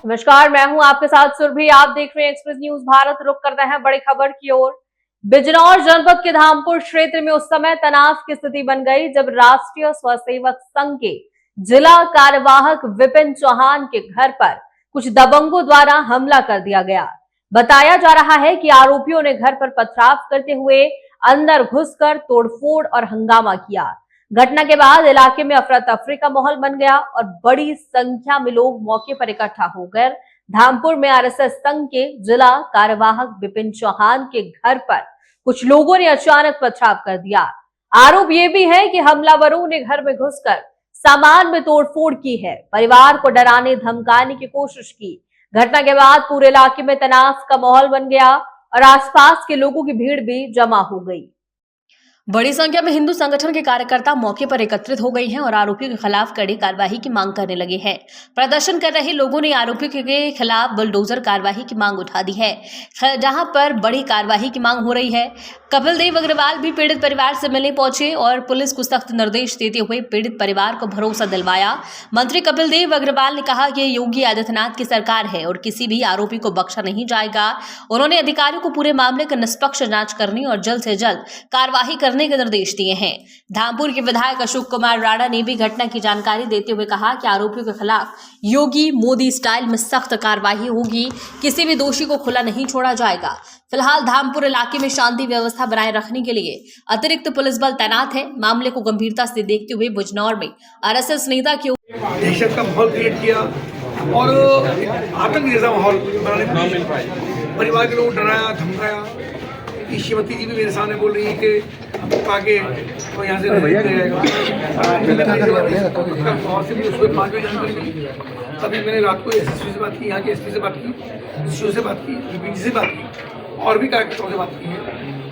नमस्कार, मैं हूं आपके साथ सुरभि। आप देख रहे हैं एक्सप्रेस न्यूज भारत। रुक करते हैं बड़ी खबर की ओर। बिजनौर जनपद के धामपुर क्षेत्र में उस समय तनाव की स्थिति बन गई जब राष्ट्रीय स्वसेवक संघ के जिला कार्यवाहक विपिन चौहान के घर पर कुछ दबंगों द्वारा हमला कर दिया गया। बताया जा रहा है कि आरोपियों ने घर पर पथराव करते हुए अंदर घुसकर तोड़फोड़ और हंगामा किया। घटना के बाद इलाके में अफरा तफरी का माहौल बन गया और बड़ी संख्या में लोग मौके पर इकट्ठा होकर धामपुर में आरएसएस संघ के जिला कार्यवाहक विपिन चौहान के घर पर कुछ लोगों ने अचानक पथराव कर दिया। आरोप यह भी है कि हमलावरों ने घर में घुसकर सामान में तोड़फोड़ की है, परिवार को डराने धमकाने की कोशिश की। घटना के बाद पूरे इलाके में तनाव का माहौल बन गया और आसपास के लोगों की भीड़ भी जमा हो गई। बड़ी संख्या में हिंदू संगठन के कार्यकर्ता मौके पर एकत्रित हो गए हैं और आरोपियों के खिलाफ कड़ी कार्रवाई की मांग करने लगे हैं। प्रदर्शन कर रहे लोगों ने आरोपियों के खिलाफ बुलडोजर कार्रवाई की मांग उठा दी है, जहां पर बड़ी कार्रवाई की मांग हो रही है। कपिल देव अग्रवाल भी पीड़ित परिवार से मिलने पहुंचे और पुलिस को सख्त निर्देश देते हुए पीड़ित परिवार को भरोसा दिलवाया। मंत्री कपिल देव अग्रवाल ने कहा कि योगी आदित्यनाथ की सरकार है और किसी भी आरोपी को बख्शा नहीं जाएगा। उन्होंने अधिकारियों को पूरे मामले की निष्पक्ष जांच करने और जल्द से जल्द कार्रवाई करने के निर्देश दिए हैं। धामपुर के विधायक अशोक कुमार राणा ने भी घटना की जानकारी देते हुए कहा कि आरोपियों के खिलाफ योगी मोदी स्टाइल में सख्त कार्रवाई होगी, किसी भी दोषी को खुला नहीं छोड़ा जाएगा। फिलहाल धामपुर इलाके में शांति व्यवस्था बनाए रखने के लिए अतिरिक्त पुलिस बल तैनात है। मामले को गंभीरता से देखते हुए बिजनौर में आरएसएस नेता की दहशत का माहौल क्रिएट किया और आतंक जैसा माहौल बनाने की कोशिश। परिवार के लोगों को डराया धमकाया कि श्रीमती जी भी मेरे सामने बोल रही है कि आगे तो यहाँ से तभी मैंने रात को एसएसपी से बात की, यहाँ के एसपी से बात की, सीओ से बात की, डीपीडी से बात की और भी कार्यकर्ताओं से बात की है।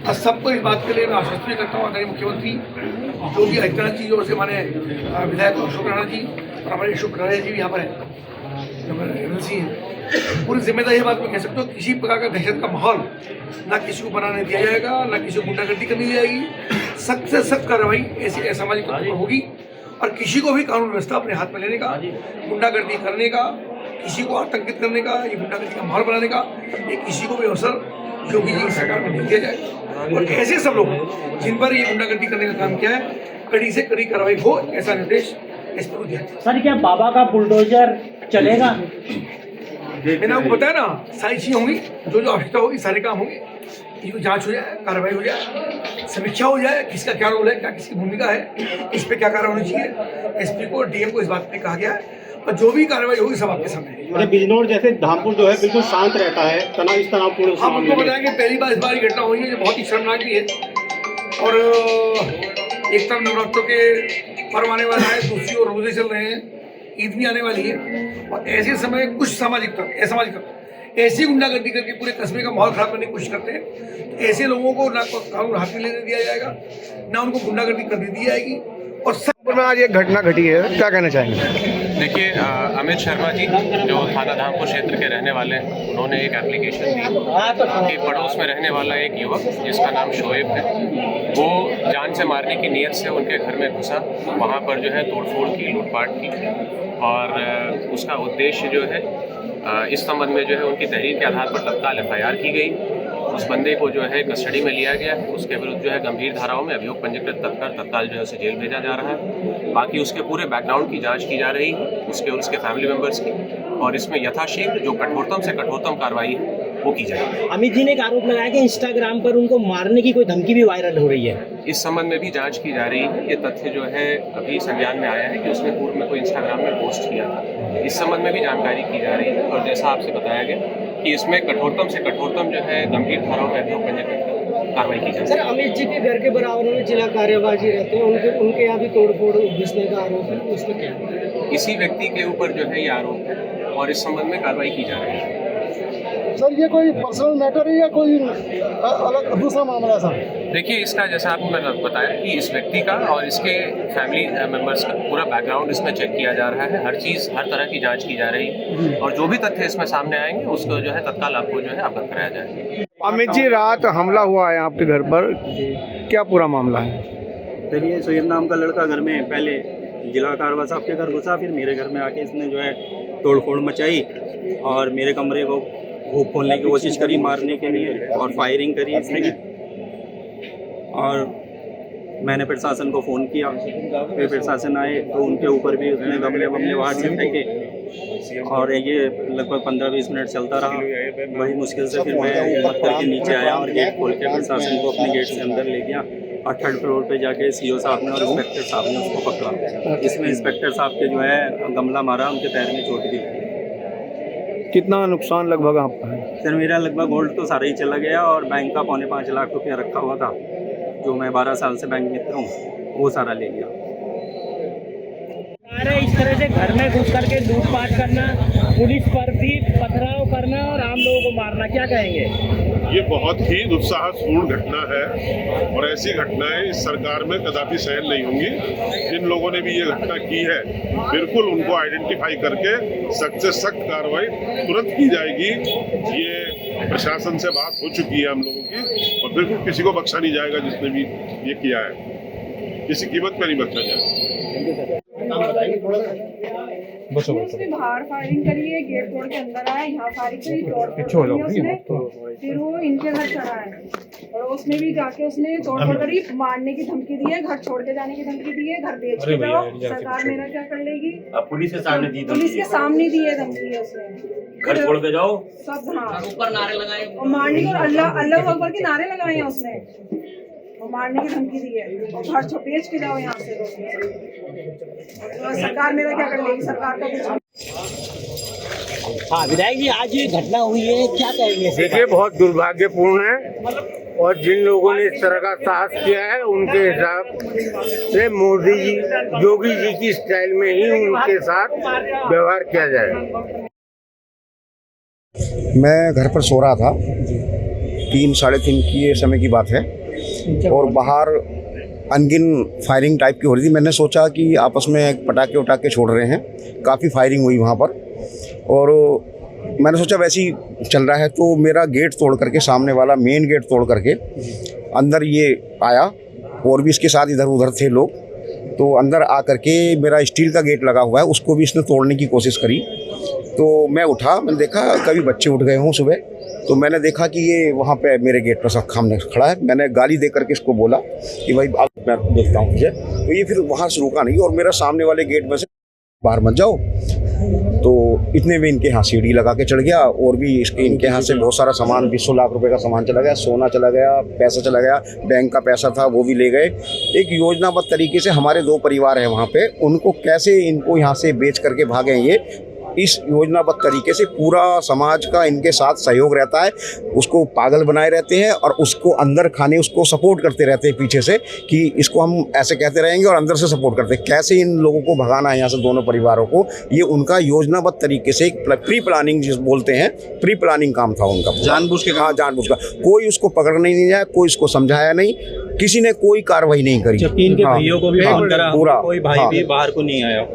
और सबको इस बात के लिए मैं आश्वस्त भी करता हूँ आदरणीय मुख्यमंत्री योगी आदित्यनाथ जी और से हमारे विधायक अशोक राणा जी और हमारे अशोक राणा जी भी यहाँ पर है, एमएलसी हैं। पूरी जिम्मेदारी ये बात मैं कह सकता हूँ, किसी प्रकार का दहशत का माहौल ना किसी को बनाने दिया जाएगा, ना किसी को गुंडागर्दी करनी दी जाएगी। सख्त से सख्त कार्रवाई ऐसी असामाजिक तत्वों पर होगी और किसी को भी कानून व्यवस्था अपने हाथ में लेने का, गुंडागर्दी करने का, किसी को आतंकित करने का, ये गुंडागर्दी का माहौल बनाने का, ये किसी को भी अवसर योगी जी की सरकार में नहीं दिया जाए। और ऐसे सब लोग जिन पर ये गुंडागर्दी करने का काम किया है, कड़ी से कड़ी कार्रवाई हो, ऐसा निर्देश इस पर दिया जाए। सर, क्या बाबा का बुलडोजर चलेगा? मैंने आपको बताया ना, सारी चीजें होंगी, जो जो आवश्यकता होगी सारे काम होंगे। ये जांच हो जाए, कार्रवाई हो जाए, समीक्षा हो जाए, किसका क्या रोल है, क्या किसकी भूमिका है, इस पे क्या कार्रवाई होनी चाहिए। एसपी को, डीएम को इस बात पे कहा गया है और जो भी कार्रवाई होगी सब आपके सामने। बिजनौर जैसे धामपुर जो है बिल्कुल शांत रहता है, तनावपूर्ण। हम आपको बताएंगे पहली बार इस बार घटना हुई है जो बहुत ही शर्मनाक भी है और एक तरफ नवरात्रों के पर्व आने वाला है, दूसरी ओर रोजे चल रहे हैं, ईद भी आने वाली है और ऐसे समय कुछ सामाजिक तत्व असामाजिक तत्व ऐसी गुंडागर्दी करके पूरे कस्बे का माहौल खराब करने की कोशिश करते हैं। ऐसे लोगों को ना कानून हाथ में लेने दिया जाएगा, ना उनको गुंडागर्दी करने दी जाएगी। और सब में आज एक घटना घटी है, क्या कहना चाहेंगे? देखिए, अमित शर्मा जी जो थाना धामपुर क्षेत्र के रहने वाले हैं, उन्होंने एक एप्लीकेशन दी कि पड़ोस में रहने वाला एक युवक जिसका नाम शोएब है, वो जान से मारने की नीयत से उनके घर में घुसा, वहाँ पर जो है तोड़फोड़ की, लूटपाट की और उसका उद्देश्य जो है इस संबंध में जो है उनकी तहरीर के आधार पर तत्काल एफआईआर की गई। उस बंदे को जो है कस्टडी में लिया गया है, उसके विरुद्ध जो है गंभीर धाराओं में अभियोग पंजीकृत कर तत्काल जो है उसे जेल भेजा जा रहा है। बाकी उसके पूरे बैकग्राउंड की जांच की जा रही है, उसके और उसके फैमिली मेंबर्स की, और इसमें यथाशीघ्र जो कठोरतम से कठोरतम कार्रवाई है वो की जाएगी। अमित जी ने एक आरोप लगाया कि इंस्टाग्राम पर उनको मारने की कोई धमकी भी वायरल हो रही है। इस संबंध में भी जांच की जा रही है। ये तथ्य जो है अभी संज्ञान में आया है कि उसने पूर्व में कोई इंस्टाग्राम में पोस्ट किया था। इस संबंध में भी जानकारी की जा रही है और जैसा आपसे बताया गया कि इसमें कठोरतम से कठोरतम जो है गंभीर धाराओं में अभियोग पंजीकृत कार्रवाई की जाए। सर, अमित जी के घर के बराबर में जिला कार्यवाही रहते हैं, उनके यहाँ भी तोड़फोड़ घुसने का आरोप है, उसमें क्या? इसी व्यक्ति के ऊपर जो है ये आरोप है और इस संबंध में कार्रवाई की जा रही है। सर, ये कोई पर्सनल मैटर है या कोई अलग दूसरा मामला सर? देखिए, इसका जैसा आपको मैंने बताया कि इस व्यक्ति का और इसके फैमिली मेंबर्स का पूरा बैकग्राउंड इसमें चेक किया जा रहा है। हर चीज़, हर तरह की जांच की जा रही है और जो भी तथ्य इसमें सामने आएंगे उसको जो है तत्काल आपको जो है अवगत कराया जाएगा। अमित जी, रात हमला हुआ है आपके घर पर, क्या पूरा मामला है? देखिए, सोहेब नाम का लड़का घर में पहले जिला कारवा साहब के घर घुसा, फिर मेरे घर में आके इसने जो है तोड़ फोड़ मचाई और मेरे कमरे को खोलने की कोशिश करी मारने के लिए और फायरिंग करी इसने। और मैंने प्रशासन को फ़ोन किया, फिर प्रशासन आए तो उनके ऊपर भी उसने गमले वमले वहाँ से फेंके और ये लगभग 15-20 मिनट चलता रहा। बड़ी मुश्किल से फिर मैं हिम्मत करके नीचे आया और गेट खोल के प्रशासन को अपने गेट से अंदर ले गया और 3rd फ्लोर पे जाके CO साहब ने और इंस्पेक्टर साहब ने उसको पकड़ा। इसमें इंस्पेक्टर साहब के जो है गमला मारा, उनके पैर में चोट दी। कितना नुकसान लगभग आपका है? सर मेरा लगभग गोल्ड तो सारा ही चला गया और बैंक का 5.25 लाख रुपया रखा हुआ था, जो मैं 12 साल से बैंक मित्र हूँ, वो सारा ले गया। अरे इस तरह से घर में घुस करके लूटपाट करना, पुलिस पर भी पथराव करना और आम लोगों को मारना, क्या कहेंगे? ये बहुत ही दुस्साहसपूर्ण घटना है और ऐसी घटनाएं इस सरकार में कदापि सहन नहीं होंगी। जिन लोगों ने भी ये घटना की है, बिल्कुल उनको आइडेंटिफाई करके सख्त से सख्त कार्रवाई तुरंत की जाएगी। ये प्रशासन से बात हो चुकी है हम लोगों की और बिल्कुल किसी को बख्शा नहीं जाएगा जिसने भी ये किया है, किसी कीमत पर नहीं बख्शा जाएगा। उसने बाहर फायरिंग करी है, गेट तोड़ के अंदर आया, यहाँ फायरिंग करी, तोड़ फोड़ करी उसने, फिर वो इनके घर चढ़ा है और उसने भी जाके उसने तोड़ फोड़ करी, मारने की धमकी दी है, घर छोड़ के जाने की धमकी दी है, घर बेच के जाओ, सरकार मेरा क्या कर लेगी। पुलिस के सामने दी, पुलिस के सामने दी है धमकी उसने, घर छोड़ के जाओ सब। हाँ, ऊपर नारे लगाए और मारने को अल्लाह अकबर के नारे लगाए हैं उसने और मारने की धमकी दी है और घर बेच के जाओ यहाँ से। तो सरकार मेरा क्या कर लेगी, सरकार का कुछ। हाँ विधायक जी, आज ये घटना हुई है, क्या कहेंगे? देखिए बहुत दुर्भाग्यपूर्ण है और जिन लोगों ने इस तरह का साहस किया है उनके हिसाब से मोदी जी, योगी जी की स्टाइल में ही उनके साथ व्यवहार किया जाए। मैं घर पर सो रहा था, 3-3:30 की ये समय की बात है और बाहर अनगिन फायरिंग टाइप की हो रही थी। मैंने सोचा कि आपस में पटाखे उटाखे छोड़ रहे हैं, काफ़ी फायरिंग हुई वहाँ पर और मैंने सोचा वैसे ही चल रहा है तो मेरा गेट तोड़ करके, सामने वाला मेन गेट तोड़ करके अंदर ये आया और भी इसके साथ इधर उधर थे लोग, तो अंदर आ करके मेरा स्टील का गेट लगा हुआ है उसको भी इसने तोड़ने की कोशिश करी। तो मैं उठा, मैंने देखा कभी बच्चे उठ गए हों सुबह, तो मैंने देखा कि ये वहाँ पे मेरे गेट पर सामने खड़ा है। मैंने गाली दे करके इसको बोला कि भाई अब मैं देखता हूँ तुझे, तो ये फिर वहाँ से रुका नहीं और मेरा सामने वाले गेट में से बाहर मत जाओ। तो इतने में इनके यहाँ सीढ़ी लगा के चढ़ गया और भी इनके यहाँ से बहुत सारा सामान, 20 लाख रुपए का सामान चला गया, सोना चला गया, पैसा चला गया, बैंक का पैसा था वो भी ले गए। एक योजनाबद्ध तरीके से हमारे 2 परिवार हैं वहाँ पे, उनको कैसे इनको यहाँ से बेच करके भागे ये, इस योजनाबद्ध तरीके से पूरा समाज का इनके साथ सहयोग रहता है, उसको पागल बनाए रहते हैं और उसको अंदर खाने उसको सपोर्ट करते रहते हैं पीछे से कि इसको हम ऐसे कहते रहेंगे और अंदर से सपोर्ट करते हैं। कैसे इन लोगों को भगाना है यहाँ से, दोनों परिवारों को, ये उनका योजनाबद्ध तरीके से प्री प्लानिंग जिस बोलते हैं, प्री प्लानिंग काम था उनका, जानबूझ के। हाँ, जानबूझ का। कोई उसको पकड़ने नहीं जाए, कोई इसको समझाया नहीं, किसी ने कोई कार्रवाई नहीं करी। जबकि इनके भाइयों को भी पूरा कोई भाई भी बाहर को नहीं आया।